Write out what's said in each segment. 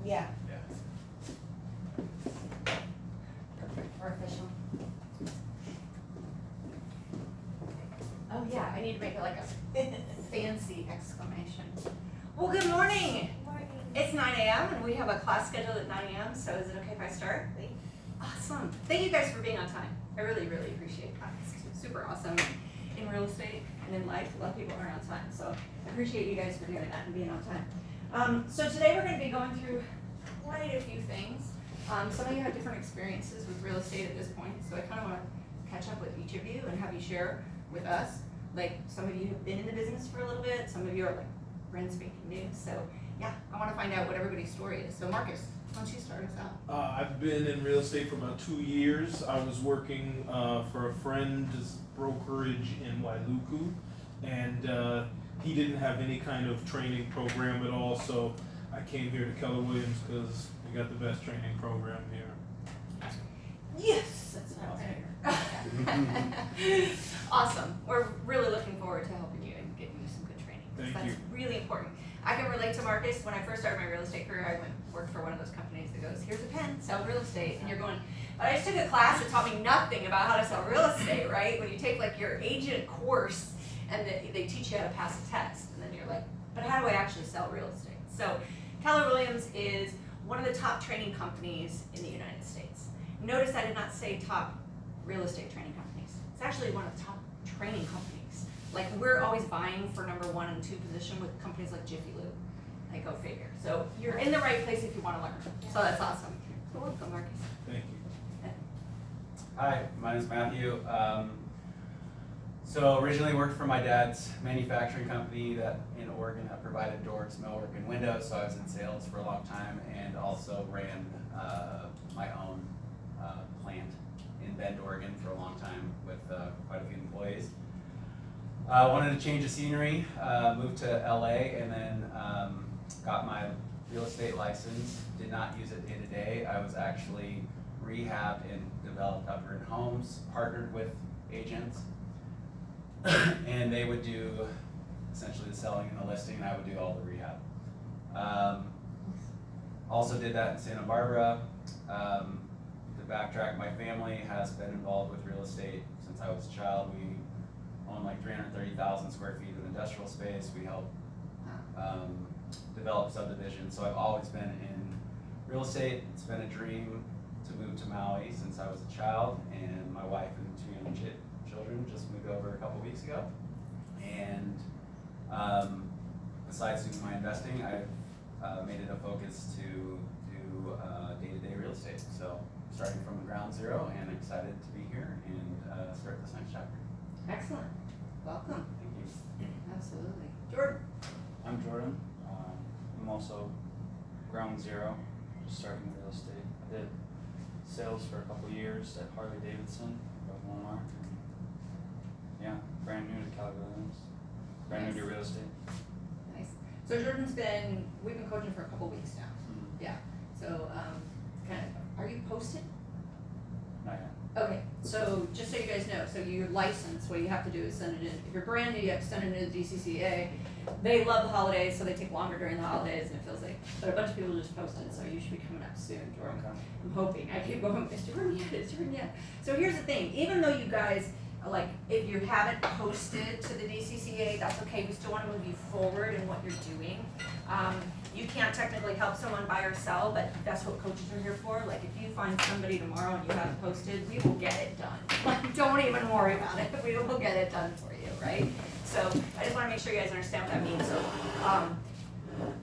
Yeah. Perfect. Or official. Oh yeah, I need to make it like a fancy exclamation. Well, good morning. Morning. It's 9 a.m. and we have a class scheduled at 9 a.m. So is it okay if I start? Awesome. Thank you guys for being on time. I really, really appreciate that. It's super awesome in real estate and in life. A lot of people aren't on time, so I appreciate you guys for doing that and being on time. So today we're going to be going through quite a few things. Some of you have different experiences with real estate at this point, so I kind of want to catch up with each of you and have you share with us. Like some of you have been in the business for a little bit, some of you are like brand spanking new. So yeah, I want to find out what everybody's story is. So Marcus, why don't you start us out? I've been in real estate for about 2 years. I was working for a friend's brokerage in Wailuku, and he didn't have any kind of training program at all, so I came here to Keller Williams because we got the best training program here. Yes, that's what I was saying. Awesome. We're really looking forward to helping you and getting you some good training. Thank That's you. really important. I can relate to Marcus. When I first started my real estate career, I worked for one of those companies that goes, here's a pen, sell real estate. And you're going, but I just took a class that taught me nothing about how to sell real estate, right? When you take like your agent course and they teach you how to pass a test. And then you're like, but how do I actually sell real estate? So Keller Williams is one of the top training companies in the United States. Notice I did not say top real estate training companies. It's actually one of the top training companies. Like we're always vying for number 1 and 2 position with companies like Jiffy Lube. Like go figure. So you're in the right place if you want to learn. So that's awesome. So welcome, Marcus. Thank you. Hi, my name is Matthew. So originally worked for my dad's manufacturing company that in Oregon that provided doors, millwork, and windows. So I was in sales for a long time and also ran my own plant in Bend, Oregon for a long time with quite a few employees. Wanted to change the scenery, moved to LA, and then got my real estate license. Did not use it day to day. I was actually rehabbed and developed upgraded homes, partnered with agents, and they would do essentially the selling and the listing, and I would do all the rehab. Also did that in Santa Barbara. To backtrack, my family has been involved with real estate since I was a child. We own like 330,000 square feet of industrial space. We help develop subdivisions. So I've always been in real estate. It's been a dream to move to Maui since I was a child, and my wife and 2 young children just moved over a couple weeks ago. And besides doing my investing, I've made it a focus to do day-to-day real estate. So starting from ground zero, and excited to be here and start this next chapter. Excellent. Welcome. Thank you. Absolutely. Jordan. I'm Jordan. I'm also ground zero, just starting real estate. I did sales for a couple years at Harley Davidson of Walmart. And yeah, brand new to Keller Williams. Brand new to real estate. Nice. So we've been coaching for a couple weeks now. Yeah. So are you posted? Not yet. Okay, so just so you guys know, so your license, what you have to do is send it in. If you're brand new, you have to send it in to the DCCA. They love the holidays, so they take longer during the holidays, and it feels like, but a bunch of people just posted, so you should be coming up soon, Jordan. Okay. I'm hoping. I keep going, is Jordan yet? Is Jordan yet? So here's the thing, even though you guys, like, if you haven't posted to the DCCA, that's okay. We still want to move you forward in what you're doing. You can't technically help someone buy or sell, but that's what coaches are here for. Like, if you find somebody tomorrow and you haven't posted, we will get it done. Like, don't even worry about it. We will get it done for you, right? So I just want to make sure you guys understand what that means. So,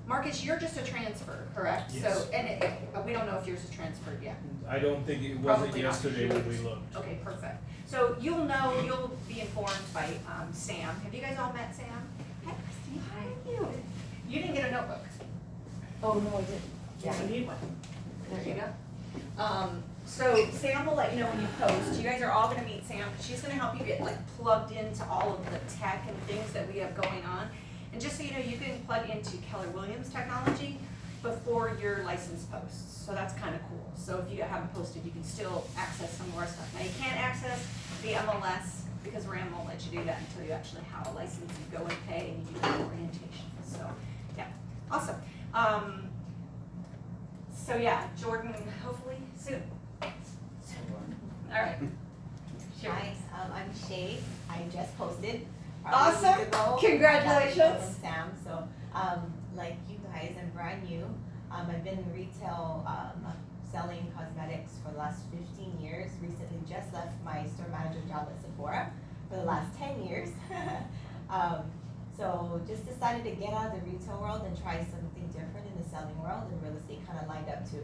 Marcus, you're just a transfer, correct? Yes. So, and we don't know if yours is transferred yet. I don't think it wasn't Probably not. yesterday when we looked. Okay, perfect. So you'll be informed by Sam. Have you guys all met Sam? Hi, Christy. How are you? You didn't get a notebook. Oh, no, I didn't. Yeah, I need one. There you go. So Sam will let you know when you post. You guys are all gonna meet Sam, because she's gonna help you get like plugged into all of the tech and things that we have going on. And just so you know, you can plug into Keller Williams technology before your license posts. So that's kind of cool. So if you haven't posted, you can still access some more stuff. Now you can't access the MLS because RAM won't let you do that until you actually have a license. You go and pay and you do the orientation. So yeah, awesome. So yeah, Jordan, hopefully soon. All right. Sure. Hi, I'm Shay. I just posted. Awesome. probably a week ago. Congratulations. I got the email from Sam. So, like you guys, I'm brand new. I've been in retail, selling cosmetics for the last 15 years. Recently, just left my store manager job at Sephora for the last 10 years. So just decided to get out of the retail world and try something different in the selling world, and real estate kind of lined up to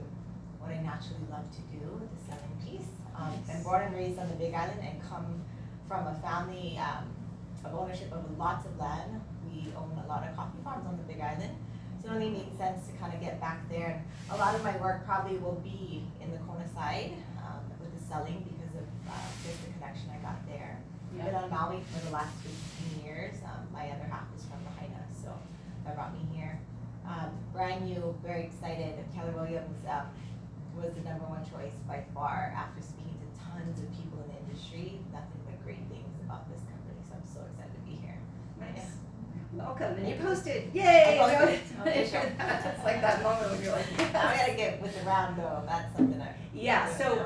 what I naturally love to do with the selling piece. I'm born and raised on the Big Island and come from a family of ownership of lots of land. We own a lot of coffee farms on the Big Island, so it only made sense to kind of get back there. A lot of my work probably will be in the Kona side with the selling because of just the connection I got there. Been on Maui for the last 15 years. My other half is from Lahaina, so that brought me here. Brand new, very excited. Keller Williams was the #1 choice by far after speaking to tons of people in the industry. Nothing but great things about this company, so I'm so excited to be here. Nice. Welcome, and you posted. Yay! I posted. Okay, sure. It's like that moment when you're like, I gotta get with the round though. That's something I. yeah, so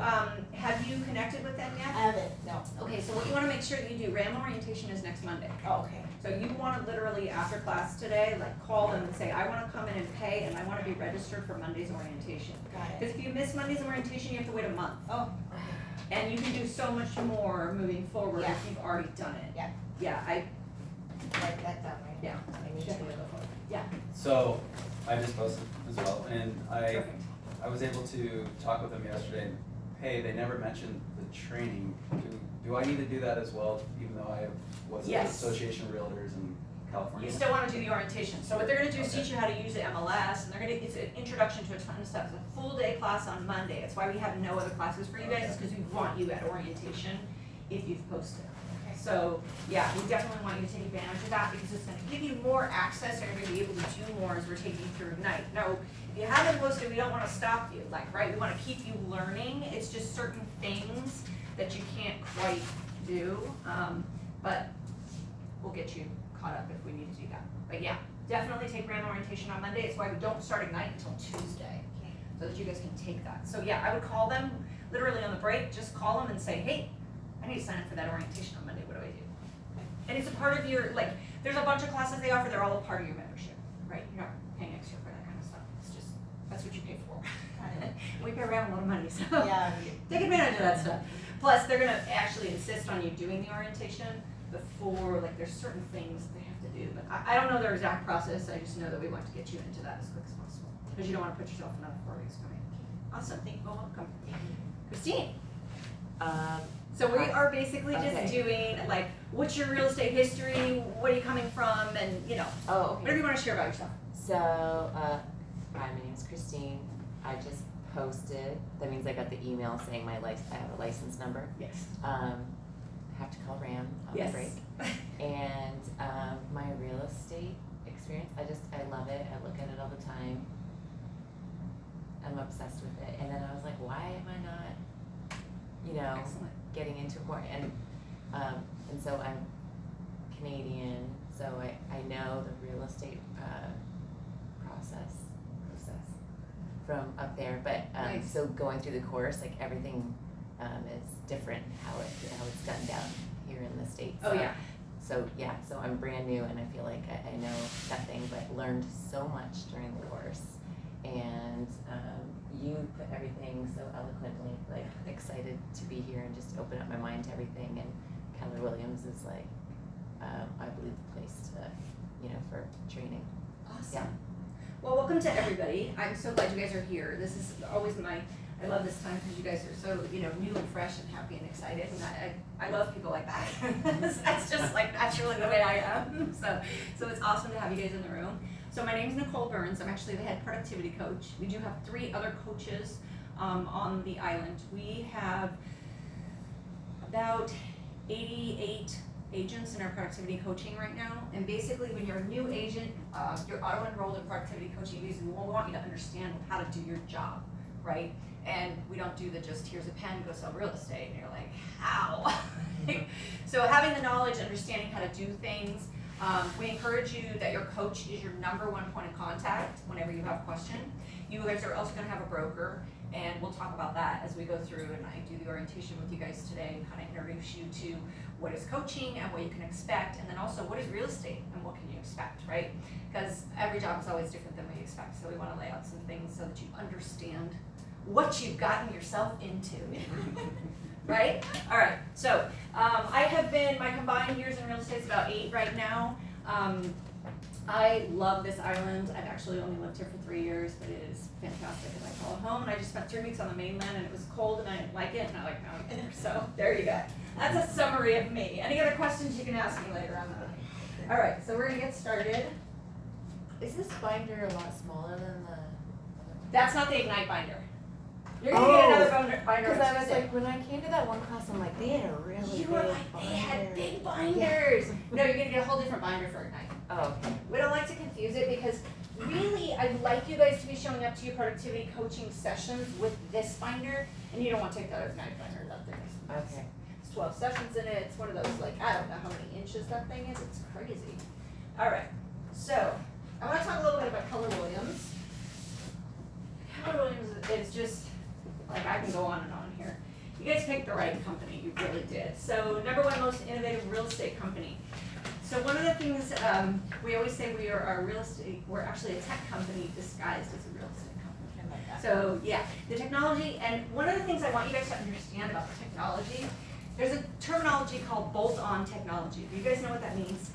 have you connected with them I yet? haven't. No. Okay, so what you wanna make sure that you do, RAM orientation is next Monday. Oh, okay. So you wanna literally, after class today, like call them and say, I wanna come in and pay, and I wanna be registered for Monday's orientation. Got it. Because if you miss Monday's orientation, you have to wait a month. Oh. Okay. And you can do so much more moving forward Yeah. if you've already done it. Yeah. Yeah, Write that down right Yeah. now. I need to Definitely do go it. for it. Yeah, So I just posted as well, and perfect. I was able to talk with them yesterday, and hey, they never mentioned the training. Do I need to do that as well, even though I was in the Yes. Association of Realtors in California? You still wanna do the orientation, so what they're gonna do is Okay. teach you how to use the MLS, and it's an introduction to a ton of stuff, it's a full day class on Monday, that's why we have no other classes for you guys, is cause we want you at orientation if you've posted. Okay. So, yeah, we definitely want you to take advantage of that, because it's gonna give you more access, and you're gonna be able to do more as we're taking you through Ignite. Now, if you haven't posted, we don't wanna stop you, like, right, we wanna keep you learning, it's just certain things that you can't quite do, but we'll get you caught up if we need to do that. But yeah, definitely take RAM orientation on Monday, it's why we don't start Ignite until Tuesday, Okay. so that you guys can take that. So yeah, I would call them, literally on the break, just call them and say, hey, I need to sign up for that orientation on Monday, what do I do? And it's a part of your, like, there's a bunch of classes they offer, they're all a part of your membership, right? You're not paying extra for that kind of stuff, it's just, that's what you pay for. Got it. We pay around a lot of money, so. Yeah. Take advantage of that stuff. Plus, they're gonna actually insist on you doing the orientation before, like, there's certain things they have to do, but I don't know their exact process, I just know that we want to get you into that as quick as possible, because you don't wanna put yourself another 4 weeks coming. Awesome, thank you, welcome. Christine, so we are basically just Okay. doing, like, what's your real estate history, what are you coming from, and, you know, Oh, okay. whatever you wanna share about yourself. So, hi, my name's Christine. I just posted, that means I got the email saying I have a license number. Yes. Have to call Ram on the Yes. break. And, my real estate experience, I love it. I look at it all the time. I'm obsessed with it. And then I was like, why am I not, Excellent. getting into more? And so I'm Canadian, so I know the real estate, process from up there, but Nice. so going through the course, like everything is different how it's done down here in the States. Oh, yeah. So yeah, so I'm brand new and I feel like I know nothing, but learned so much during the course. And you put everything so eloquently, like excited to be here and just open up my mind to everything. And Keller Williams is like, I believe the place to, for training. Awesome. Yeah. Well, welcome to everybody. I'm so glad you guys are here. This is always I love this time because you guys are so, new and fresh and happy and excited. And I love people like that. That's just like naturally the way I am. So it's awesome to have you guys in the room. So my name is Nicole Burns. I'm actually the head productivity coach. We do have 3 other coaches on the island. We have about 88 agents in our productivity coaching right now. And basically when you're a new agent, you're auto-enrolled in productivity coaching because we want you to understand how to do your job, right? And we don't do the just here's a pen, go sell real estate. And you're like, how? So having the knowledge, understanding how to do things, we encourage you that your coach is your #1 point of contact whenever you have a question. you guys are also gonna have a broker, and we'll talk about that as we go through and I do the orientation with you guys today and kind of introduce you to what is coaching and what you can expect, and then also what is real estate and what can you expect, right? Because every job is always different than we expect, so we wanna lay out some things so that you understand what you've gotten yourself into. Right? Alright, so I have been, my combined years in real estate is about 8 right now. I love this island. I've actually only lived here for 3 years, but it is fantastic and I call it home. And I just spent 3 weeks on the mainland and it was cold and I didn't like it and I like now I'm here. So there you go. That's a summary of me. Any other questions you can ask me later on that. Alright, so we're gonna get started. Is this binder a lot smaller than the? That's not the Ignite binder. You're gonna get another binder. Because I was like, when I came to that one class, I'm like, they had a really You big were like, they had binder. big binders. No, you're gonna get a whole different binder for Ignite. Oh, okay. We don't like to confuse it because really I'd like you guys to be showing up to your productivity coaching sessions with this binder, and you don't want to take that Ignite binder. That thing is Okay. It's 12 sessions in it. It's one of those, like, I don't know how many inches that thing is. It's crazy. All right, so I want to talk a little bit about Keller Williams. Keller Williams is just, like, I can go on and on here. You guys picked the right company, you really did. So, #1 most innovative real estate company. So one of the things we always say we are a real estate, we're actually a tech company disguised as a real estate company. I like that. So yeah, the technology, and one of the things I want you guys to understand about the technology, there's a terminology called bolt-on technology. Do you guys know what that means?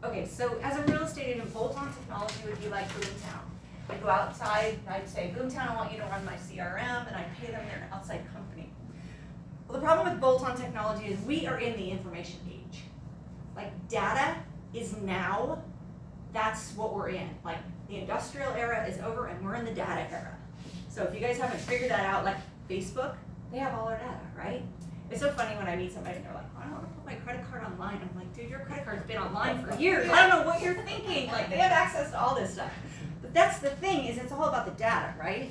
Okay, so as a real estate agent, bolt-on technology would be like Boomtown. I'd go outside, I'd say, Boomtown, I want you to run my CRM, and I'd pay them, they're an outside company. Well, the problem with bolt-on technology is we are in the information age. Like, data is now, that's what we're in. Like, the industrial era is over and we're in the data era. So if you guys haven't figured that out, like Facebook, they have all our data, right? It's so funny when I meet somebody and they're like, I don't want to put my credit card online. I'm like, dude, your credit card's been online for years. I don't know what you're thinking. Like, they have access to all this stuff. But that's the thing, is it's all about the data, right?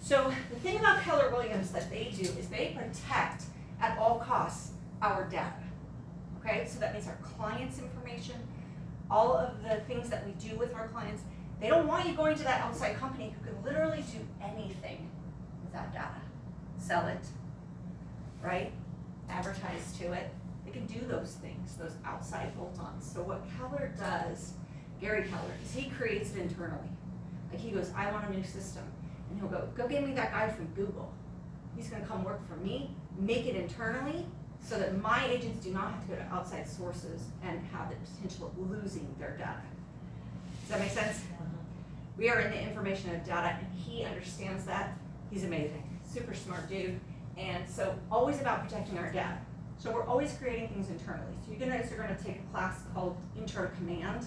So the thing about Keller Williams that they do is they protect at all costs our data. Okay, so that means our clients' information, all of the things that we do with our clients. They don't want you going to that outside company who can literally do anything with that data. Sell it, right? Advertise to it. They can do those things, those outside bolt-ons. So what Keller does, Gary Keller, is he creates it internally. Like he goes, I want a new system. And he'll go get me that guy from Google. He's gonna come work for me, make it internally, so that my agents do not have to go to outside sources and have the potential of losing their data. Does that make sense? We are in the information of data, and he understands that. He's amazing, super smart dude, and so always about protecting our data. So we're always creating things internally. So you guys are gonna take a class called Intro to Command,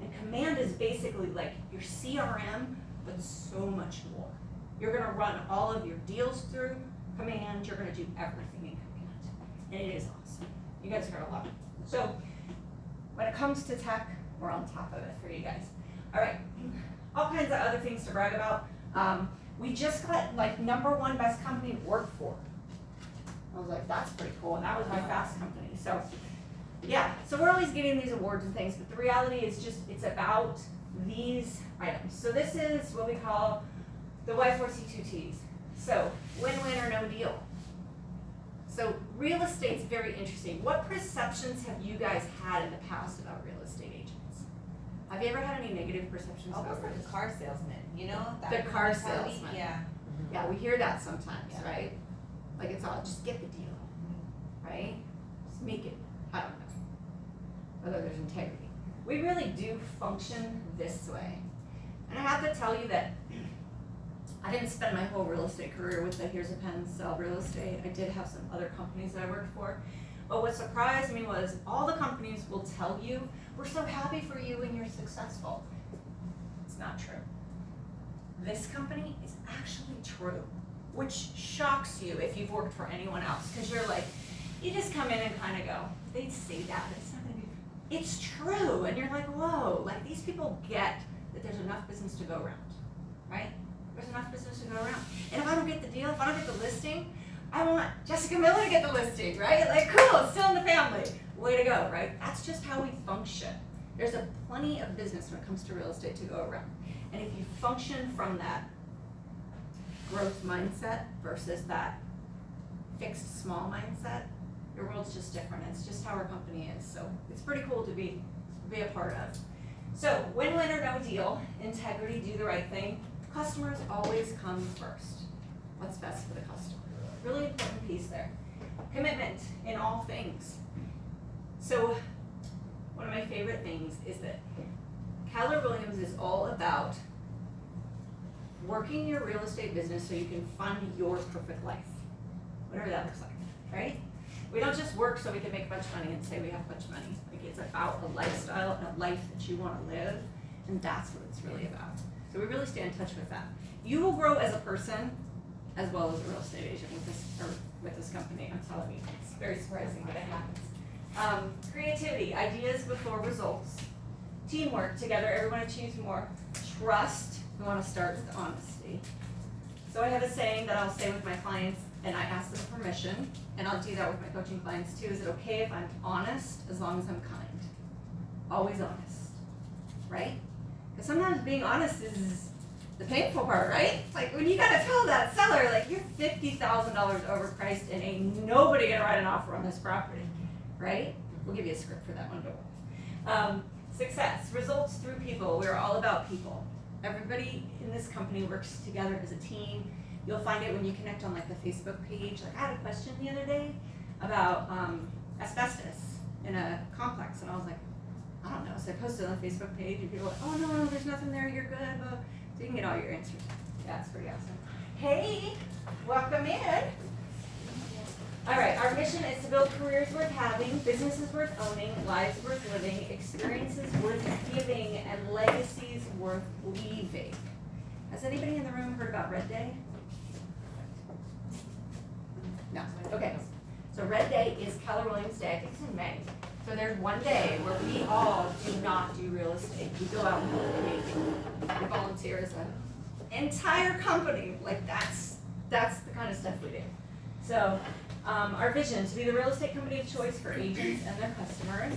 and Command is basically like your CRM, but so much more. You're gonna run all of your deals through Command, you're gonna do everything in Command. And it is awesome. You guys are gonna love it. So when it comes to tech, we're on top of it for you guys. All right, all kinds of other things to brag about. We just got like #1 best company to work for. I was like, that's pretty cool. And that was my fast company. So yeah, so we're always getting these awards and things, but the reality is just, it's about these items. So this is what we call the Y4C2Ts. So win-win or no deal. So real estate's very interesting. What perceptions have you guys had in the past about real estate agents? Have you ever had any negative perceptions Almost about like real a estate? car salesman, you know? That The kind of car mentality? salesman. Yeah. Yeah, we hear that sometimes, Yeah. right? Like it's all, just get the deal, right? Just make it, I don't know. Whether there's integrity. We really do function this way. And I have to tell you that I didn't spend my whole real estate career with the here's a pen, sell real estate. I did have some other companies that I worked for. But what surprised me was all the companies will tell you, we're so happy for you and you're successful. It's not true. This company is actually true, which shocks you if you've worked for anyone else, because you're like, you just come in and kind of go, they say that, but it's not gonna be, it's true, and you're like, whoa, like these people get that there's enough business to go around, right? There's enough business to go around. And if I don't get the deal, if I don't get the listing, I want Jessica Miller to get the listing, right? Like, cool, it's still in the family. Way to go, right? That's just how we function. There's a plenty of business when it comes to real estate to go around. And if you function from that, growth mindset versus that fixed small mindset, your world's just different. It's just how our company is. So it's pretty cool to be a part of. So win-win or no deal, integrity, do the right thing. Customers always come first. What's best for the customer? Really important piece there. Commitment in all things. So one of my favorite things is that Keller Williams is all about working your real estate business so you can fund your perfect life, whatever that looks like, right? We don't just work so we can make a bunch of money and say we have a bunch of money. Like, it's about a lifestyle and a life that you want to live, and that's what it's really about. So we really stay in touch with that. You will grow as a person as well as a real estate agent with this company. I'm telling you, it's very surprising, but it happens. Creativity, ideas before results. Teamwork, together everyone achieves more. Trust, we want to start with honesty. So I have a saying that I'll say with my clients, and I ask them permission, and I'll do that with my coaching clients too. Is it okay if I'm honest as long as I'm kind? Always honest, right? Because sometimes being honest is the painful part, right? Like when you gotta tell that seller, like, you're $50,000 overpriced and ain't nobody gonna write an offer on this property, right? We'll give you a script for that one, don't worry. Success, results through people. We're all about people. Everybody in this company works together as a team. You'll find it when you connect on like the Facebook page. Like, I had a question the other day about asbestos in a complex, and I was like, I don't know. So I posted it on the Facebook page, and people were like, oh no, there's nothing there, you're good. So you can get all your answers. Yeah, it's pretty awesome. Hey, welcome in. All right, our mission is to build careers worth having, businesses worth owning, lives worth living, experiences worth giving, and legacies worth leaving. Has anybody in the room heard about Red Day? No. Okay. So Red Day is Keller Williams Day. I think it's in May. So there's one day where we all do not do real estate. We go out and we volunteer as an entire company. Like, that's the kind of stuff we do. So our vision, to be the real estate company of choice for agents and their customers.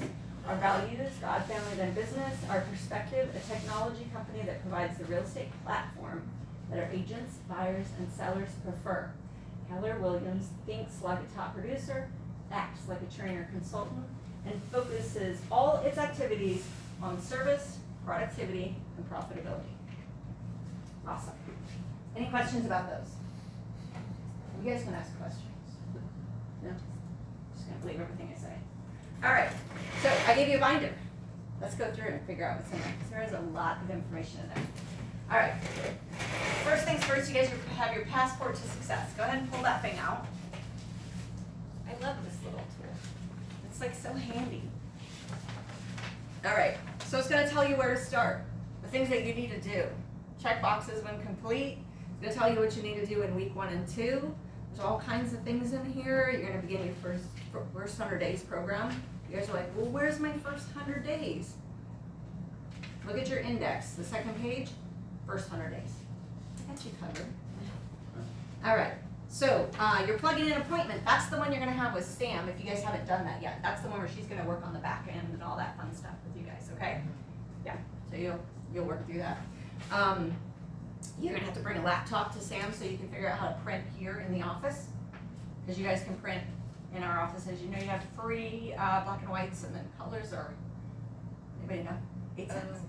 Our values, God, family, then business. Our perspective, a technology company that provides the real estate platform that our agents, buyers, and sellers prefer. Keller Williams thinks like a top producer, acts like a trainer consultant, and focuses all its activities on service, productivity, and profitability. Awesome. Any questions about those? You guys can ask questions. No? Just gonna believe everything I say. All right, so I gave you a binder. Let's go through it and figure out what's in there, because there is a lot of information in there. All right, first things first, you guys have your passport to success. Go ahead and pull that thing out. I love this little tool. It's like so handy. All right, so it's gonna tell you where to start, the things that you need to do. Check boxes when complete. It's gonna tell you what you need to do in week 1 and 2. There's all kinds of things in here. You're gonna begin your first 100 days program. You guys are like, well, where's my first 100 days? Look at your index, the second page, first 100 days. I got you covered. All right, so you're plugging in an appointment. That's the one you're gonna have with Sam if you guys haven't done that yet. That's the one where she's gonna work on the back end and all that fun stuff with you guys, okay? Yeah, so you'll work through that. You're gonna have to bring a laptop to Sam so you can figure out how to print here in the office, because you guys can print in our offices. You know, you have free black and whites, and then colors are, anybody know? 8 cents?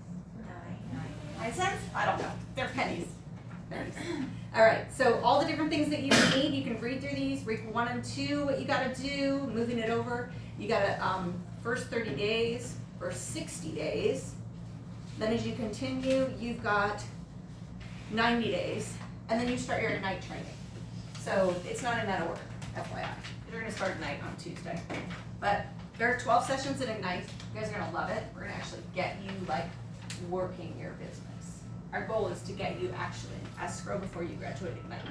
9 cents? I don't know. They're pennies. All right, so all the different things that you need, you can read through these. Week 1 and 2, what you gotta do, moving it over. You gotta, first 30 days, first 60 days. Then as you continue, you've got 90 days, and then you start your Ignite training. So it's not in that order, FYI. You're gonna start Ignite on Tuesday. But there are 12 sessions in Ignite. You guys are gonna love it. We're gonna actually get you like working your business. Our goal is to get you actually in escrow before you graduate Ignite.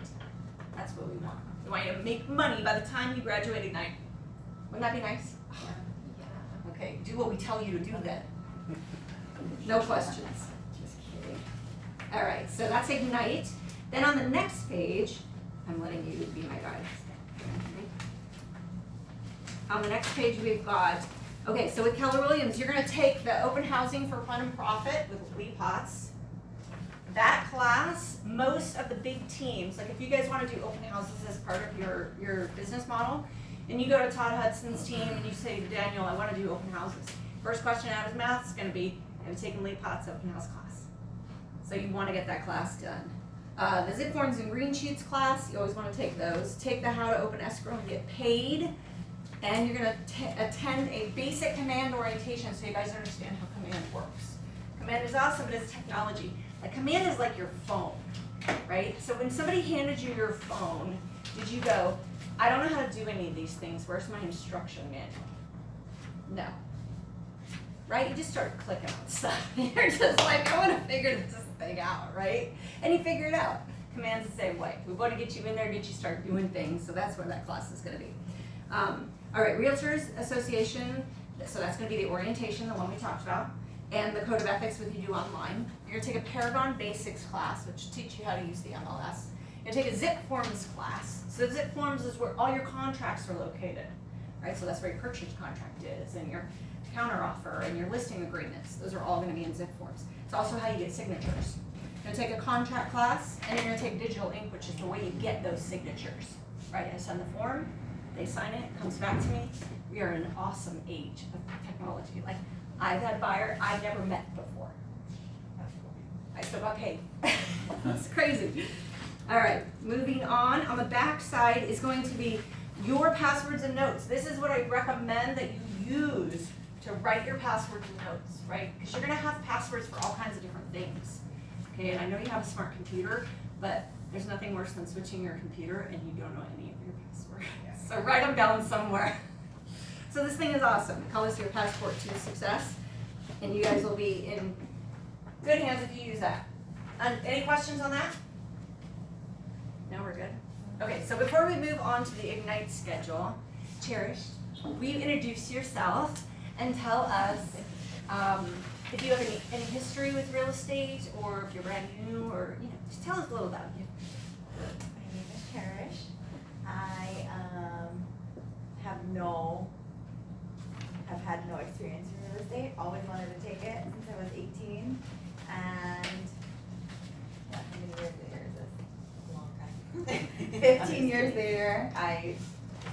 That's what we want. We want you to make money by the time you graduate Ignite. Wouldn't that be nice? Yeah. Okay, do what we tell you to do then. No questions. Just kidding. All right, so that's Ignite. Then on the next page, I'm letting you be my guide. On the next page, we've got, okay, so with Keller Williams, you're gonna take the open housing for fun and profit with Lee Potts. that class, most of the big teams, like if you guys wanna do open houses as part of your business model, and you go to Todd Hudson's team and you say to Daniel, I wanna do open houses. First question out of his mouth is gonna be, have you taken Lee Potts open house class? So you wanna get that class done. The zip forms and green sheets class, you always wanna take those. Take the how to open escrow and get paid. And you're gonna attend a basic command orientation so you guys understand how command works. Command is awesome, but it's technology. Like command is like your phone, right? So when somebody handed you your phone, did you go, I don't know how to do any of these things, where's my instruction manual? No. Right? You just start clicking on stuff. You're just like, I wanna figure this thing out, right? And you figure it out. Command's the same way. We wanna get you in there, get you start doing things, so that's where that class is gonna be. All right, Realtors Association, so that's gonna be the orientation, the one we talked about, and the Code of Ethics, which you do online. You're gonna take a Paragon Basics class, which will teach you how to use the MLS. You're gonna take a Zip Forms class. So Zip Forms is where all your contracts are located, right? So that's where your purchase contract is, and your counteroffer, and your listing agreements. Those are all gonna be in Zip Forms. It's also how you get signatures. You're gonna take a contract class, and you're gonna take digital ink, which is the way you get those signatures, right? I send the form, they sign it comes back to me. We are in an awesome age of technology. Like, I've had buyer I've never met before. I still got paid. It's crazy. All right, moving on. On the back side is going to be your passwords and notes. This is what I recommend that you use to write your passwords and notes, right? Because you're gonna have passwords for all kinds of different things. Okay, and I know you have a smart computer, but there's nothing worse than switching your computer and you don't know any of your passwords. So write them down somewhere. So this thing is awesome. We call this your passport to success, and you guys will be in good hands if you use that. Any questions on that? No, we're good? Okay, so before we move on to the Ignite schedule, Cherished, will you introduce yourself and tell us if you have any history with real estate, or if you're brand new, or just tell us a little about you. My name is Cherish. I have had no experience in real estate. Always wanted to take it since I was 18. And how many years later is this? A long time. 15 years later, I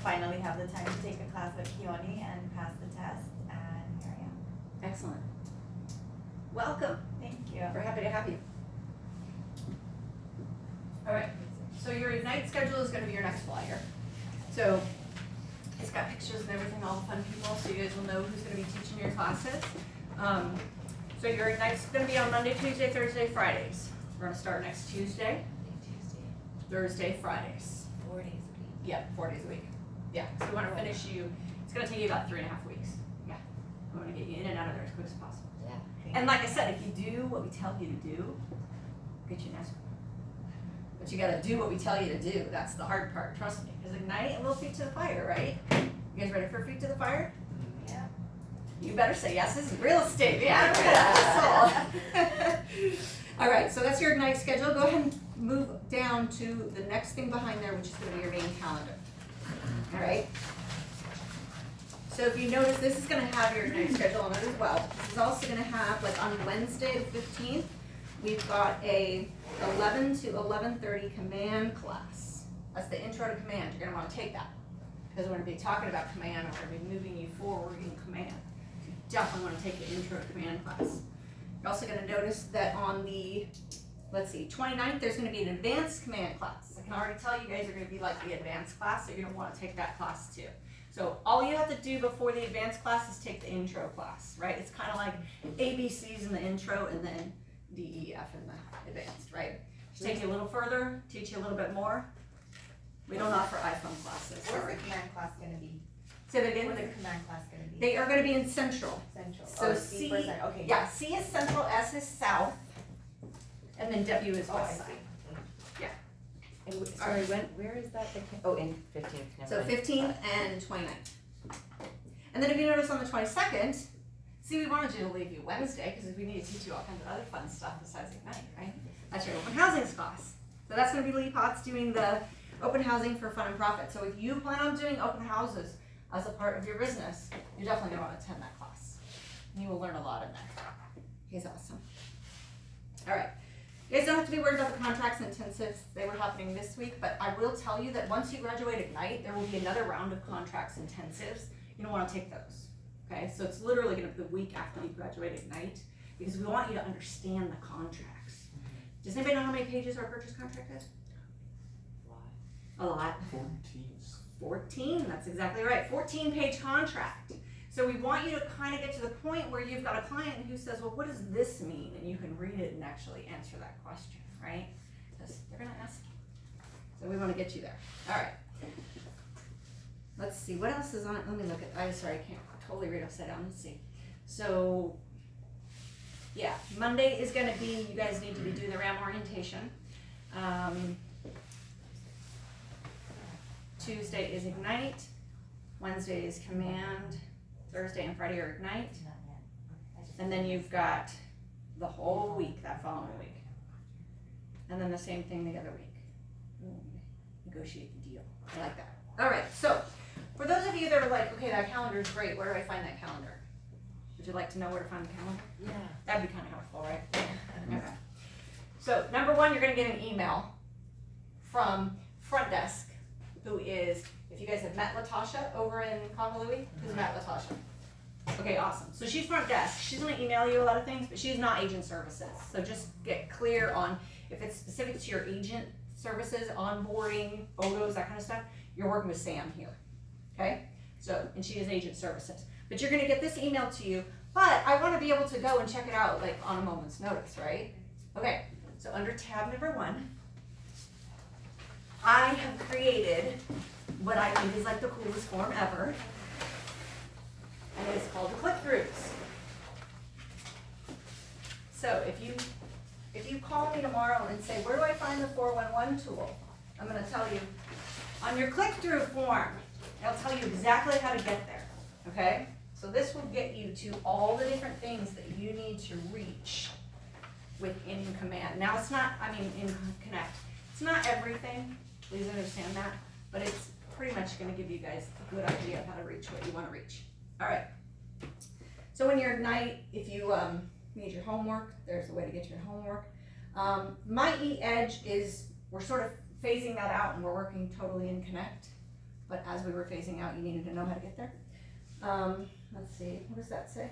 finally have the time to take a class with Keone and pass the test, and here I am. Excellent. Welcome. Thank you. We're happy to have you. All right, so your Ignite schedule is gonna be your next flyer. So it's got pictures and everything, all the fun people, so you guys will know who's gonna be teaching your classes. So your Ignite's gonna be on Monday, Tuesday, Thursday, Fridays. We're gonna start next Tuesday, Thursday, Fridays. 4 days a week. Yep, 4 days a week. Yeah, so we wanna finish you, it's gonna take you about 3.5 weeks. Yeah, we wanna get you in and out of there as quick as possible. Yeah. And like I said, if you do what we tell you to do, get you an escrow. But you gotta do what we tell you to do. That's the hard part, trust me. Because Ignite, a little feet to the fire, right? You guys ready for feet to the fire? Yeah. You better say yes, this is real estate. Yeah, all right, so that's your Ignite schedule. Go ahead and move down to the next thing behind there, which is gonna be your main calendar. All right? So if you notice, this is gonna have your Ignite schedule on it as well. This is also gonna have, like on Wednesday the 15th, we've got a 11 to 11:30 command class. That's the intro to command. You're gonna wanna take that. Because we're gonna be talking about command, and we're gonna be moving you forward in command. So you definitely wanna take the intro to command class. You're also gonna notice that on the, 29th, there's gonna be an advanced command class. I can already tell you guys are gonna be like the advanced class, so you're gonna wanna take that class too. So all you have to do before the advanced class is take the intro class, right? It's kind of like ABCs in the intro and then DEF in the advanced, right? Just take you a little further, teach you a little bit more. We don't offer iPhone classes, Where's sorry. the command class gonna be? Say that again? Where's the command class gonna be? They are gonna be in central. Central. So Oh, C, for cent- okay. yeah, C is central, S is south, and then W is Oh, I west see. side. And sorry, where is that? In 15th. So 15th and 29th. And then if you notice on the 22nd, see, we wanted you to leave you Wednesday because we need to teach you all kinds of other fun stuff besides Ignite, right? That's your open housing class. So that's going to be Lee Potts doing the open housing for fun and profit. So if you plan on doing open houses as a part of your business, you're definitely going to want to attend that class. And you will learn a lot in there. He's awesome. All right. You guys don't have to be worried about the contracts and intensives. They were happening this week, but I will tell you that once you graduate Ignite, there will be another round of contracts intensives. You don't want to take those, okay? So it's literally going to be the week after you graduate Ignite, because we want you to understand the contracts. Does anybody know how many pages our purchase contract is? A lot. 14, that's exactly right. 14-page contract. So we want you to kind of get to the point where you've got a client who says, well, what does this mean? And you can read it and actually answer that question, right? Because they're going to ask you. So we want to get you there. All right. Let's see, what else is on it? Let me look at, I'm sorry, I can't totally read upside down. Let's see. So, yeah, Monday is going to be, you guys need to be doing the RAM orientation. Tuesday is Ignite. Wednesday is Command. Thursday and Friday are Ignite. Not yet. And then you've got the whole week, that following week. And then the same thing the other week. Negotiate the deal. I like that. All right, so for those of you that are like, okay, that calendar is great, where do I find that calendar? Would you like to know where to find the calendar? Yeah. That'd be kind of helpful, right? Okay. So number one, you're gonna get an email from Front Desk, who is, if you guys have met Latasha over in Honolulu, who's met Latasha? Okay, awesome. So she's Front Desk. She's gonna email you a lot of things, but she's not agent services. So just get clear on if it's specific to your agent services, onboarding, photos, that kind of stuff, you're working with Sam here, okay? So, and she is agent services. But you're gonna get this email to you, but I wanna be able to go and check it out like on a moment's notice, right? Okay, so under tab number 1, I have created what I think is like the coolest form ever, and it is called the click-throughs. So if you call me tomorrow and say, where do I find the 411 tool? I'm gonna tell you, on your click-through form, it'll tell you exactly how to get there, okay? So this will get you to all the different things that you need to reach within Command. Now it's not, in Connect, it's not everything, please understand that, but it's pretty much gonna give you guys a good idea of how to reach what you wanna reach. All right, so when you're Ignite, if you need your homework, there's a way to get your homework. My eEdge is, we're sort of phasing that out and we're working totally in Connect, but as we were phasing out, you needed to know how to get there. Let's see, what does that say?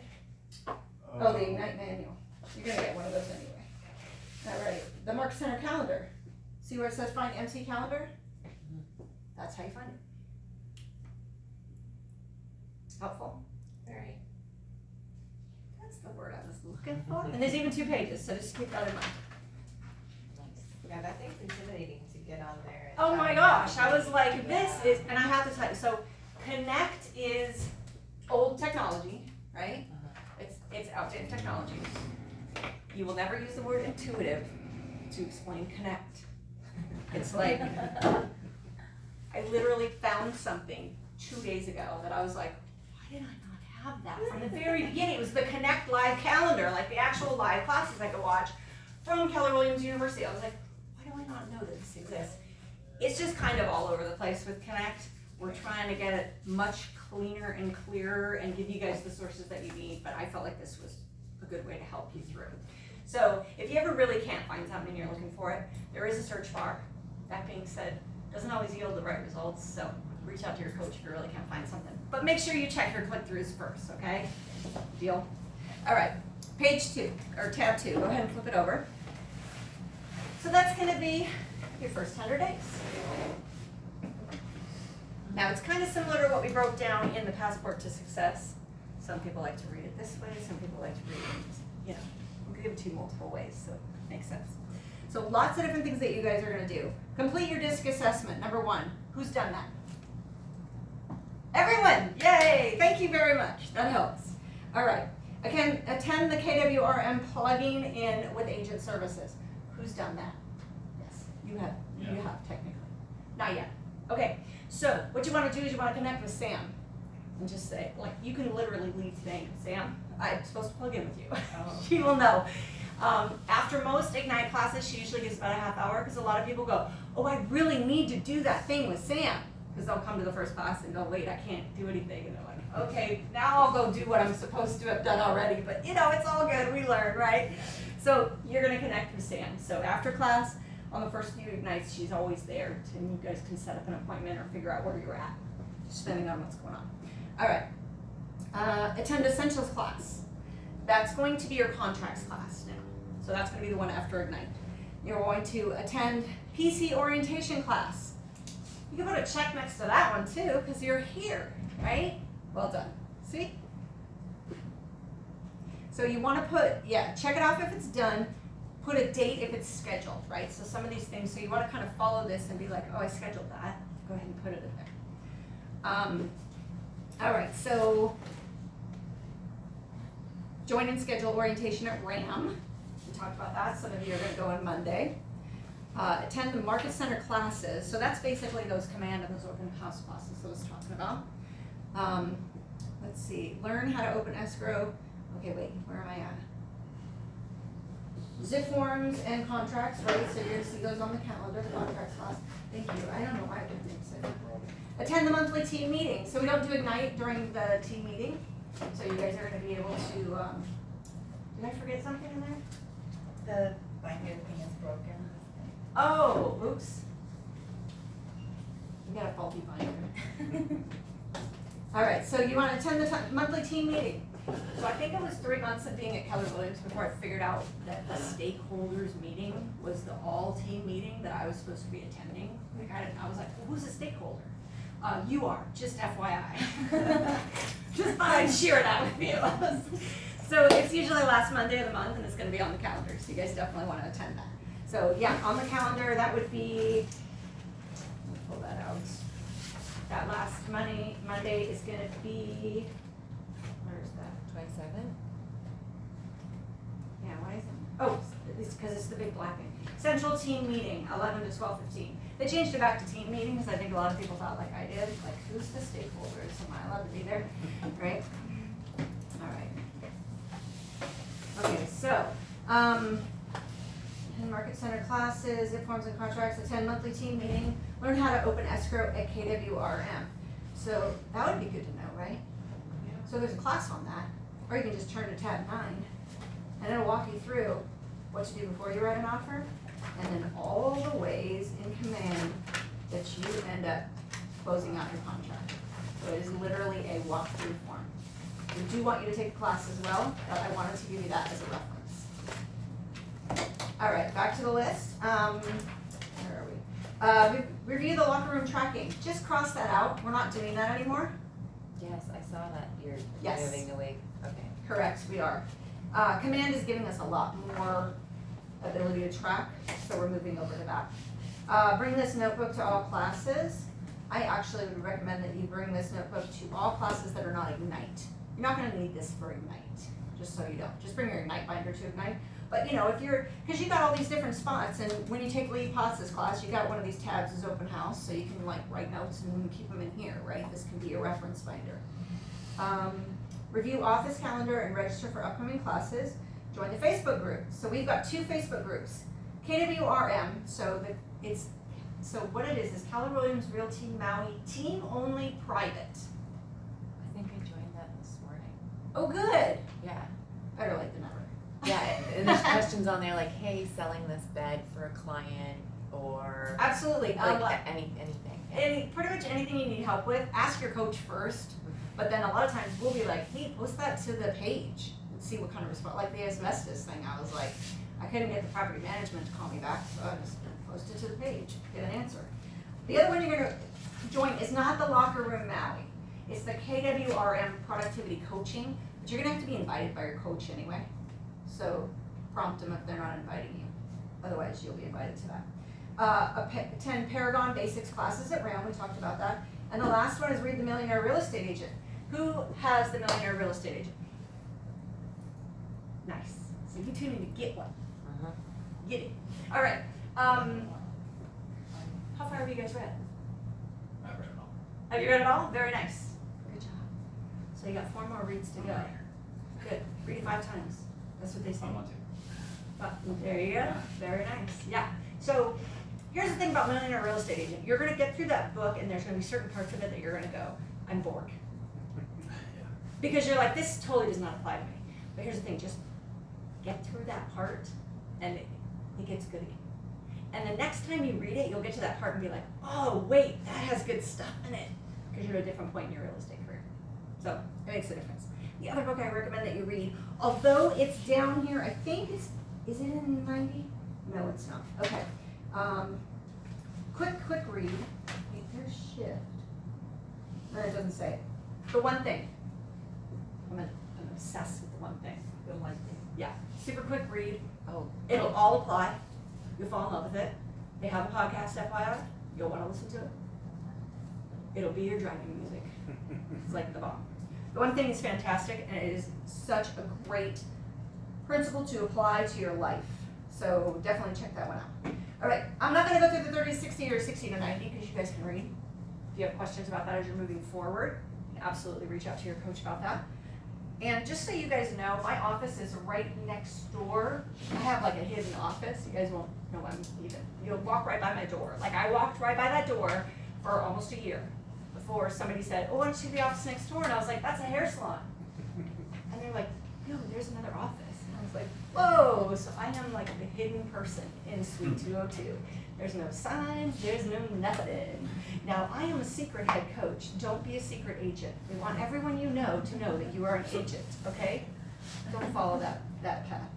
Oh, the Ignite manual. You're gonna get one of those anyway. All right, the Mark Center calendar. See where it says find MC calendar? That's how you find it. Helpful? Very. That's the word I was looking for. And there's even 2 pages, so just keep that in mind. Yeah, that thing's intimidating to get on there. Oh my gosh, I was like, this is, and I have to tell you, so Connect is old technology, right? It's outdated technology. You will never use the word intuitive to explain Connect. It's like, I literally found something 2 days ago that I was like, why did I not have that from the very beginning? It was the Connect live calendar, like the actual live classes I could watch from Keller Williams University. I was like, why do I not know that this exists? It's just kind of all over the place with Connect. We're trying to get it much cleaner and clearer and give you guys the sources that you need, but I felt like this was a good way to help you through. So if you ever really can't find something and you're looking for it, there is a search bar. That being said, doesn't always yield the right results, so reach out to your coach if you really can't find something. But make sure you check your click-throughs first, okay? Deal? All right, page 2, or tab 2, go ahead and flip it over. So that's gonna be your first 100 days. Now it's kind of similar to what we broke down in the Passport to Success. Some people like to read it this way, some people like to read it, we can give it to you multiple ways, so it makes sense. So lots of different things that you guys are gonna do. Complete your DISC assessment, number 1. Who's done that? Everyone, yay, thank you very much, that helps. All right, again, attend the KWRM plugin in with agent services. Who's done that? Yes, you have technically. Not yet. Okay, so what you wanna do is you wanna connect with Sam and just say, like, you can literally leave today, Sam, I'm supposed to plug in with you. She will know. After most Ignite classes, she usually gives about a half hour because a lot of people go, oh, I really need to do that thing with Sam. Because they'll come to the first class and go, wait, I can't do anything. And they're like, okay, now I'll go do what I'm supposed to have done already. But it's all good, we learn, right? So you're gonna connect with Sam. So after class, on the first few nights, she's always there, and you guys can set up an appointment or figure out where you're at, depending on what's going on. All right. Attend essentials class. That's going to be your contracts class now. So that's gonna be the one after Ignite. You're going to attend PC orientation class. You can put a check next to that one too, because you're here, right? Well done. See? So you want to put, check it off if it's done. Put a date if it's scheduled, right? So some of these things, so you want to kind of follow this and be like, oh, I scheduled that. Go ahead and put it in there. All right, so join and schedule orientation at RAM. We talked about that. Some of you are going to go on Monday. Attend the Market Center classes. So that's basically those command and those open house classes I was talking about. Let's see. Learn how to open escrow. Okay, wait. Where am I at? Zip forms and contracts, right? So you're going to see those on the calendar, the contracts class. Thank you. I don't know why I didn't think so. Attend the monthly team meeting. So we don't do Ignite during the team meeting. So you guys are going to be able to, did I forget something in there? The binder thing is broken. Oh, oops. You got a faulty binder. All right, so you want to attend the monthly team meeting. So I think it was 3 months of being at Keller Williams before I figured out that the stakeholders meeting was the all team meeting that I was supposed to be attending. Like I was like, well, who's a stakeholder? You are, just FYI. Just thought I'd share that with you. So it's usually last Monday of the month and it's gonna be on the calendar, so you guys definitely wanna attend that. So yeah, on the calendar, that would be, let me pull that out. That last Monday is gonna be, where's that? 27? Yeah, why is it? Oh, it's because it's the big black thing. Central team meeting, 11 to 12:15. They changed it back to team meetings. I think a lot of people thought like I did, like who's the stakeholders? Am I allowed to be there? Right? All right. Okay, so, attend Market Center classes, zip forms and contracts, attend monthly team meeting, learn how to open escrow at KWRM. So that would be good to know, right? So there's a class on that, or you can just turn to tab 9, and it'll walk you through what to do before you write an offer, and then all the ways in command that you end up closing out your contract. So it is literally a walkthrough form. We do want you to take the class as well, but I wanted to give you that as a reference. All right, back to the list. Where are we? Review the locker room tracking. Just cross that out. We're not doing that anymore. Yes, I saw that you're Yes. moving away. Okay. Correct, we are. Command is giving us a lot more ability to track, so we're moving over to that. Bring this notebook to all classes. I actually would recommend that you bring this notebook to all classes that are not Ignite. You're not gonna need this for Ignite, just so you know. Just bring your Ignite binder to Ignite. But you know, if you're, because you got all these different spots, and when you take Lee Potts' class, you got one of these tabs as open house, so you can like write notes and keep them in here, right? This can be a reference binder. Review office calendar and register for upcoming classes. Join the Facebook group. So we've got 2 Facebook groups. KWRM, so what it is Keller Williams Realty Maui team only private. I think I joined that this morning. Oh good. Yeah. Better late than never. Yeah, and there's questions on there like, hey, selling this bed for a client, or Absolutely. like anything. Pretty much anything you need help with, ask your coach first. But then a lot of times we'll be like, hey, post that to the page and see what kind of response. Like the asbestos thing, I was like, I couldn't get the property management to call me back, so I just posted to the page, get an answer. The other one you're gonna join is not the Locker Room Maui. It's the KWRM Productivity Coaching, but you're gonna have to be invited by your coach anyway. So prompt them if they're not inviting you. Otherwise, you'll be invited to that. Attend Paragon Basics classes at RAM, we talked about that. And the last one is read The Millionaire Real Estate Agent. Who has The Millionaire Real Estate Agent? Nice. So you two need to get one. Uh-huh. Get it. All right. How far have you guys read? I've read it all. Have you read it all? Very nice. Good job. So you got 4 more reads to go. Good. Read it 5 times. That's what they say. I want to. There you go. Very nice. Yeah. So here's the thing about Millionaire Real Estate Agent. You're going to get through that book, and there's going to be certain parts of it that you're going to go, I'm bored. Yeah. Because you're like, this totally does not apply to me. But here's the thing, just get through that part and it gets good again. And the next time you read it, you'll get to that part and be like, oh wait, that has good stuff in it, because you're at a different point in your real estate career. So it makes a difference. The other book I recommend that you read, although it's down here, I think is it in 90? No, it's not. Okay. Quick read. Wait, there's shift. No, it doesn't say it. The One Thing. I'm obsessed with The One Thing. The one thing. Yeah, super quick read. Oh, It'll all apply. You'll fall in love with it. They have a podcast, FYI. You'll want to listen to it. It'll be your driving music. It's like the bomb. The One Thing is fantastic, and it is such a great principle to apply to your life. So definitely check that one out. All right, I'm not going to go through the 30 to 60 or 60 to 90 because you guys can read. If you have questions about that as you're moving forward, you can absolutely reach out to your coach about that. And just so you guys know, my office is right next door. I have like a hidden office. You guys won't know I'm even. You'll walk right by my door. Like I walked right by that door for almost a year before somebody said, oh, why don't you see the office next door? And I was like, that's a hair salon. And they're like, no, there's another office. And I was like, whoa, so I am like the hidden person in Suite 202. There's no sign, there's no nothing. Now, I am a secret head coach. Don't be a secret agent. We want everyone you know to know that you are an agent, okay? Don't follow that path.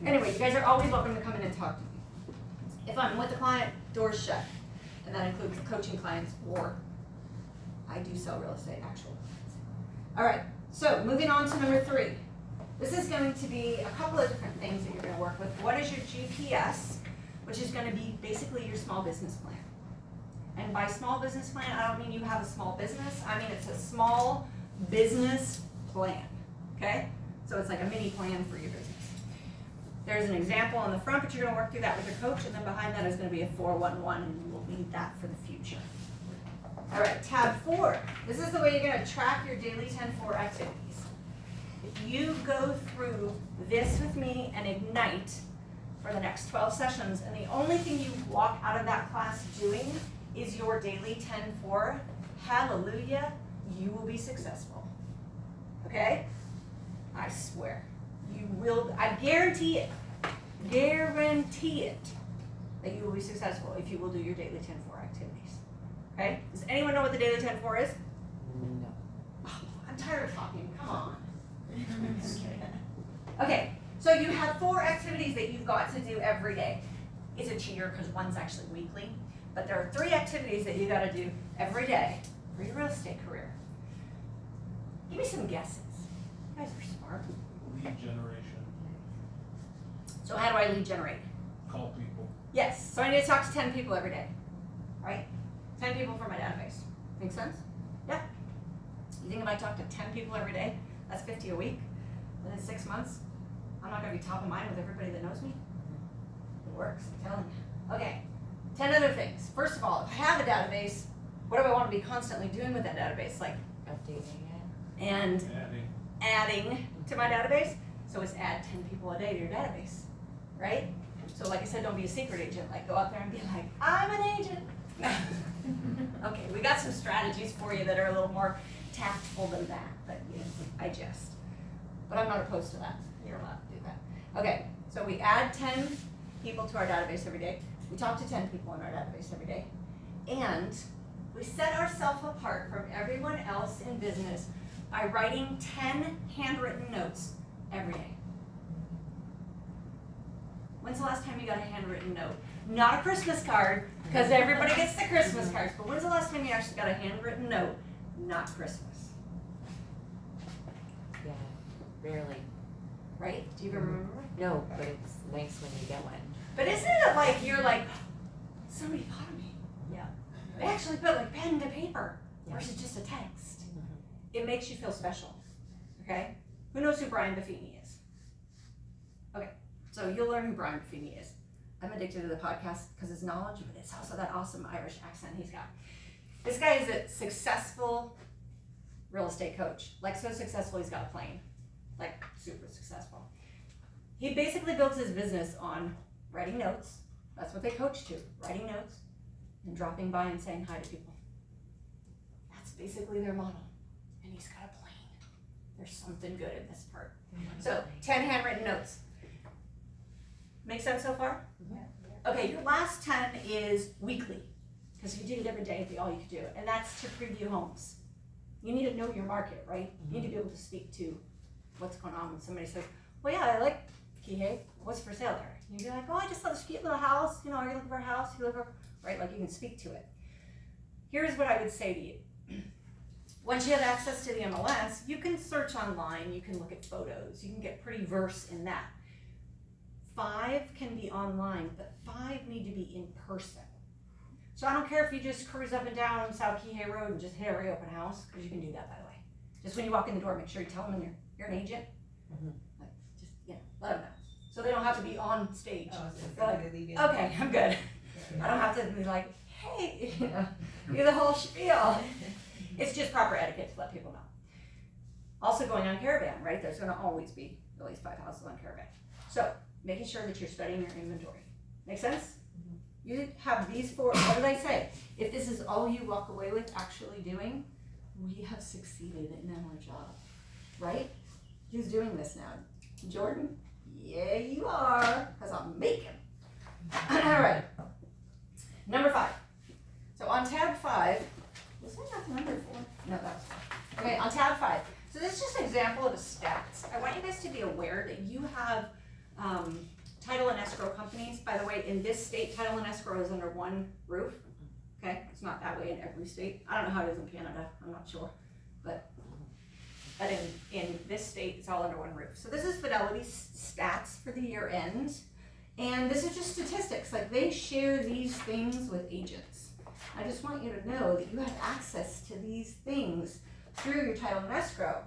Anyway, you guys are always welcome to come in and talk to me. If I'm with a client, doors shut. And that includes coaching clients or I do sell real estate, actually. All right, so moving on to number 3. This is going to be a couple of different things that you're going to work with. What is your GPS, which is going to be basically your small business plan. And by small business plan, I don't mean you have a small business. I mean it's a small business plan, okay? So it's like a mini plan for your business. There's an example on the front, but you're going to work through that with your coach, and then behind that is going to be a 411, and you will need that for the future. All right, tab 4. This is the way you're going to track your daily 10-4 activities. If you go through this with me and Ignite for the next 12 sessions, and the only thing you walk out of that class doing is your daily 10-4, hallelujah, you will be successful. Okay? I swear. You will, I guarantee it, that you will be successful if you will do your daily 10-4 activities. Okay? Does anyone know what the daily 10-4 is? no. Oh, I'm tired of talking, come on. Okay, so you have 4 activities that you've got to do every day. It's a cheater because one's actually weekly, but there are 3 activities that you got to do every day for your real estate career. Give me some guesses. You guys are smart. Lead generation, So how do I lead generate? call people. Yes, so I need to talk to 10 people every day, right? 10 people for my database. Make sense? Yeah. You think if I talk to 10 people every day, that's 50 a week, within 6 months, I'm not going to be top of mind with everybody that knows me? It works, I'm telling you. Okay, 10 other things. First of all, if I have a database, what do I want to be constantly doing with that database? Like, Updating it. and Adding. adding to my database. So it's add 10 people a day to your database, right? So like I said, don't be a secret agent. Like go out there and be like, I'm an agent. Okay, we got some strategies for you that are a little more tactful than that, but you know, I jest. But I'm not opposed to that. You're allowed to do that. Okay, so we add 10 people to our database every day. We talk to 10 people in our database every day. And we set ourselves apart from everyone else in business by writing 10 handwritten notes every day. When's the last time you got a handwritten note? Not a Christmas card, because everybody gets the Christmas cards, but when's the last time you actually got a handwritten note? Not Christmas, Yeah, rarely. right? Do you remember? No, but it's nice when you get one. But isn't it like you're like, somebody thought of me? Yeah. They actually put like pen to paper Yeah. versus just a text. Mhm. It makes you feel special, okay? Who knows who Brian Buffini is? Okay, so you'll learn who Brian Buffini is. I'm addicted to the podcast because it's knowledge, but it's also that awesome Irish accent he's got. This guy is a successful real estate coach. Like so successful he's got a plane. Like super successful. He basically built his business on writing notes. That's what they coach to, writing notes and dropping by and saying hi to people. That's basically their model. And he's got a plane. There's something good in this part. So 10 handwritten notes. Make sense so far? Okay, your last 10 is weekly, because if you did it every day, it'd be all you could do, and that's to preview homes. You need to know your market, right? You need to be able to speak to what's going on when somebody says, well, yeah, I like Kihei, what's for sale there? You'd be like, oh, I just saw this cute little house, you know, are you looking for a house? You look for, right, like you can speak to it. Here's what I would say to you. Once you have access to the MLS, you can search online, you can look at photos, you can get pretty versed in that. 5 can be online, but 5 need to be in person. So I don't care if you just cruise up and down South Kihei Road and just hit every open house, because you can do that, by the way. Just when you walk in the door, make sure you tell them you're an agent. Like, just, let them know. So they don't have to be on stage. They're like, okay, I'm good. I don't have to be like, hey, you're the whole spiel. It's just proper etiquette to let people know. Also going on caravan, right? There's gonna always be at least 5 houses on caravan. So making sure that you're studying your inventory. Make sense? You have these 4, what do they say? If this is all you walk away with actually doing, we have succeeded in our job, right? Who's doing this now? Jordan? Yeah, you are, because I'm making. All right, number 5. So on tab 5, was that not number 4? No, that was 4. Okay, on tab 5. So this is just an example of a stats. I want you guys to be aware that you have title and escrow companies. By the way, in this state, title and escrow is under one roof. Okay, it's not that way in every state. I don't know how it is in Canada, I'm not sure. But in this state, it's all under one roof. So this is Fidelity's stats for the year end. And this is just statistics, like they share these things with agents. I just want you to know that you have access to these things through your title and escrow.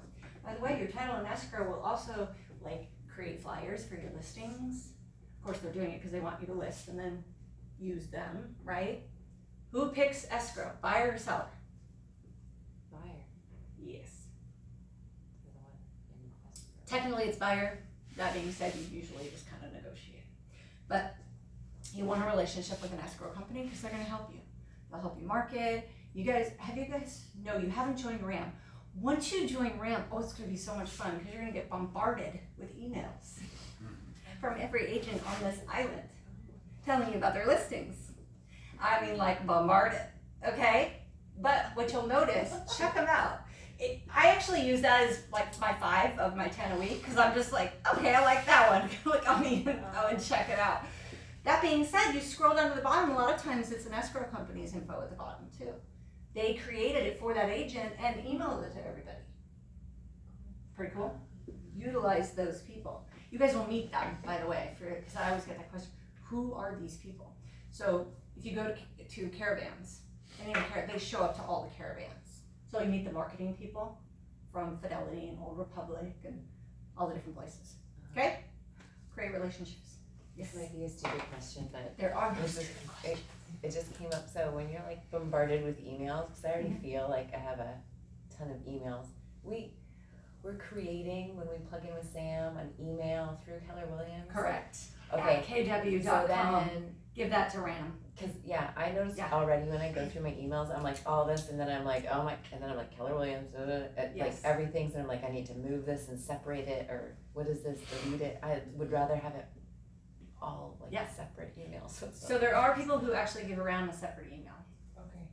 By the way, your title and escrow will also like create flyers for your listings. Of course, they're doing it because they want you to list and then use them, right? Who picks escrow, buyer or seller? Buyer. Yes. You're the one in escrow. Technically, it's buyer. That being said, you usually just kind of negotiate. But you want a relationship with an escrow company because they're going to help you. They'll help you market. You guys haven't joined RAM. Once you join RAM, oh, it's going to be so much fun because you're going to get bombarded with emails from every agent on this island telling you about their listings. I mean, like bombarded, okay? But what you'll notice, check them out. I actually use that as like my 5 of my 10 a week because I'm just like, okay, I like that one. Click on me and check it out. That being said, you scroll down to the bottom, a lot of times it's an escrow company's info at the bottom too. They created it for that agent and emailed it to everybody. Pretty cool. Utilize those people. You guys will meet them, by the way, because I always get that question. Who are these people? So if you go to caravans, they show up to all the caravans. So you meet the marketing people from Fidelity and Old Republic and all the different places. Okay? Create relationships. This might be a stupid question, but There are it just came up. So when you're like bombarded with emails, because I already feel like I have a ton of emails. We're creating, when we plug in with Sam, an email through Keller Williams. correct. Okay. At KW.com. So then, Give that to RAM. because I noticed Yeah. already when I go through my emails, I'm like all this, and then I'm like, oh my, and then I'm like Keller Williams, like Yes. everything's, and I'm like, I need to move this and separate it, or what is this, delete it. I would rather have it all like Yeah. separate emails. So there are people who actually give around a separate email. Okay.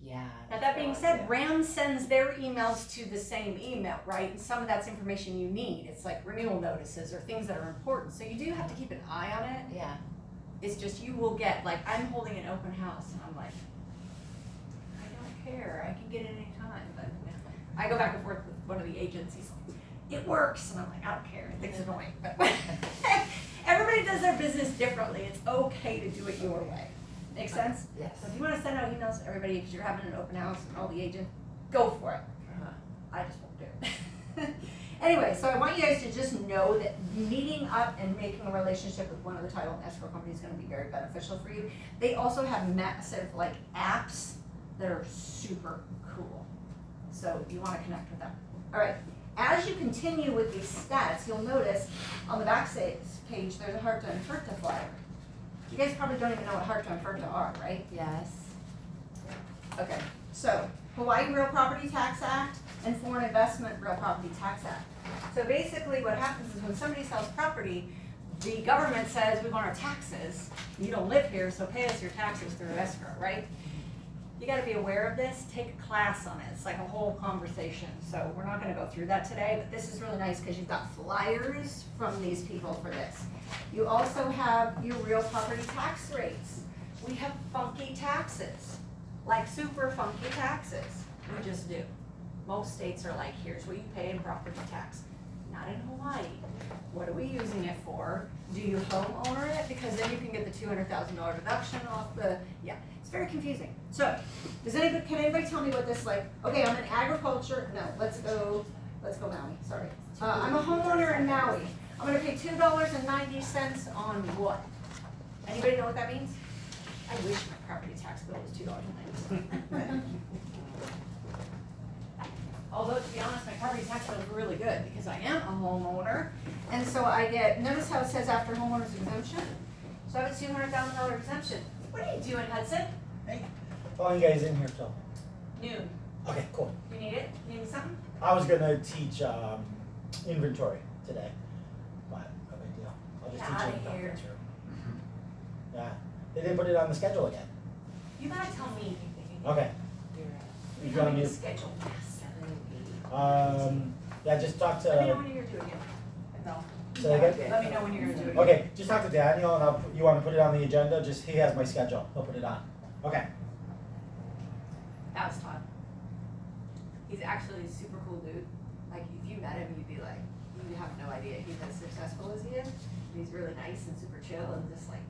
Yeah. Now that's that being the said, idea. RAM sends their emails to the same email, right? And some of that's information you need. It's like renewal notices or things that are important. So you do have to keep an eye on it. Yeah. It's just you will get, like, I'm holding an open house and I'm like, I don't care, I can get it anytime, but I go back and forth with one of the agencies. It works, and I'm like, I don't care, it thinks it's annoying, but everybody does their business differently. It's okay to do it your way. Make sense? Yes. So if you want to send out emails to everybody because you're having an open house and all the agents, go for it. Uh-huh. I just won't do it. Anyway, so I want you guys to just know that meeting up and making a relationship with one of the title and escrow companies is going to be very beneficial for you. They also have massive like apps that are super cool. So you want to connect with them. All right. As you continue with these stats, you'll notice on the back page there's a Harta and Furta flyer. You guys probably don't even know what Harta and Furta are, right? Yes. Okay, so Hawaii Real Property Tax Act and Foreign Investment Real Property Tax Act. So basically what happens is when somebody sells property, the government says we want our taxes, you don't live here, so pay us your taxes through escrow, right? You gotta be aware of this, take a class on it, it's like a whole conversation, so we're not gonna go through that today, but this is really nice, cause you've got flyers from these people for this. You also have your real property tax rates. We have funky taxes, like super funky taxes, we just do. Most states are like, here's what you pay in property tax, not in Hawaii. What are we using it for? Do you homeowner it? Because then you can get the $200,000 deduction off the, yeah, it's very confusing. So, can anybody tell me what this like, okay, I'm in agriculture, no, let's go Maui, sorry. I'm a homeowner in Maui. I'm gonna pay $2.90 on what? Anybody know what that means? I wish my property tax bill was $2.90. Although, to be honest, my property tax bill is really good because I am a homeowner. And so I get, notice how it says after homeowner's exemption? So I have a $200,000 exemption. What are you doing, Hudson? Hey, how long you guys in here till? Noon. Okay, cool. You need it? You need something? I was gonna teach inventory today, but no big deal. I'll just Get teach outta it in the here. conference room. Yeah, they didn't put it on the schedule again. You gotta tell me. Okay. You You gotta got be me. the schedule master. Yeah, just talk Let me know to. when you're gonna do it again. No. Say again? Let me know when you're gonna do it again. Okay, just talk to Daniel and you wanna put it on the agenda, just, he has my schedule, he'll put it on. Okay. That was Todd. He's actually a super cool dude. Like, if you met him, you'd be like, you have no idea he's as successful as he is. He's really nice and super chill and just like